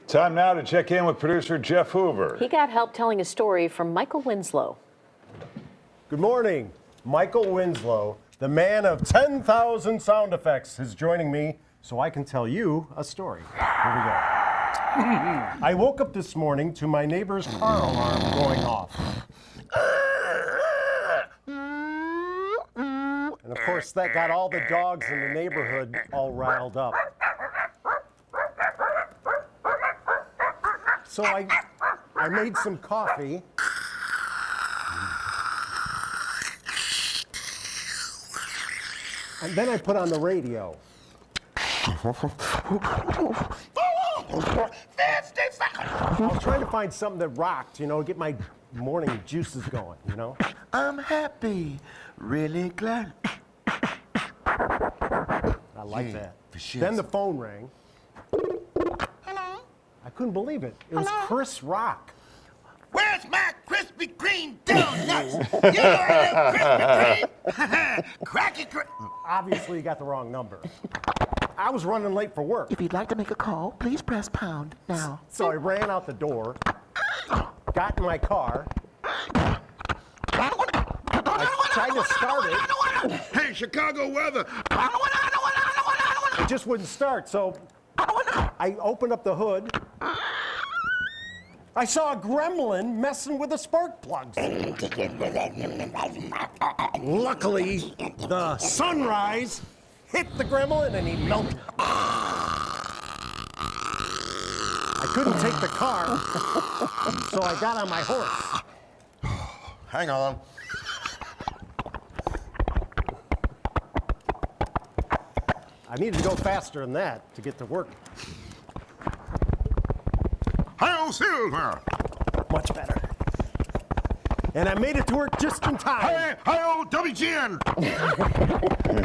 Time now to check in with producer Jeff Hoover. He got help telling a story from Michael Winslow. Good morning. Michael Winslow, the man of 10,000 sound effects, is joining me so I can tell you a story. Here we go. I woke up this morning to my neighbor's car alarm going off. And of course, that got all the dogs in the neighborhood all riled up. So I made some coffee. And then I put on the radio. I was trying to find something that rocked, get my morning juices going, I'm happy, really glad. I like that. Then the phone rang. Hello? I couldn't believe it. It was Chris Rock. Where's my Krispy Kreme donuts? You know I love Krispy Kreme. Cracky. Obviously, you got the wrong number. I was running late for work. If you'd like to make a call, please press pound now. So I ran out the door, got in my car. I tried to start it. Hey, Chicago weather. It just wouldn't start, so I opened up the hood. I saw a gremlin messing with the spark plugs. Luckily, the sunrise hit the gremlin and he melted. I couldn't take the car, so I got on my horse. Hang on. I needed to go faster than that to get to work. Hi-yo, Silver. Much better. And I made it to work just in time. Hey, hi-yo, WGN.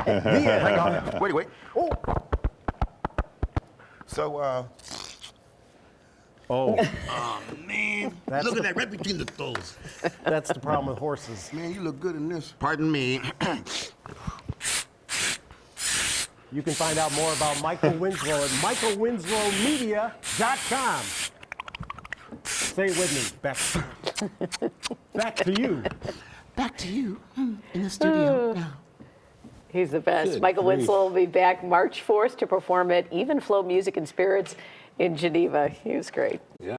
Hang on. Wait. Oh. So, Oh, man, That's look the- at that right between the toes. that's the problem with horses. Man, you look good in this. Pardon me. You can find out more about Michael Winslow at michaelwinslowmedia.com. Say it with me, Beck. Back to you. Back to you in the studio now. He's the best. Michael Winslow will be back March 4th to perform at Even Flow Music and Spirits in Geneva. He was great.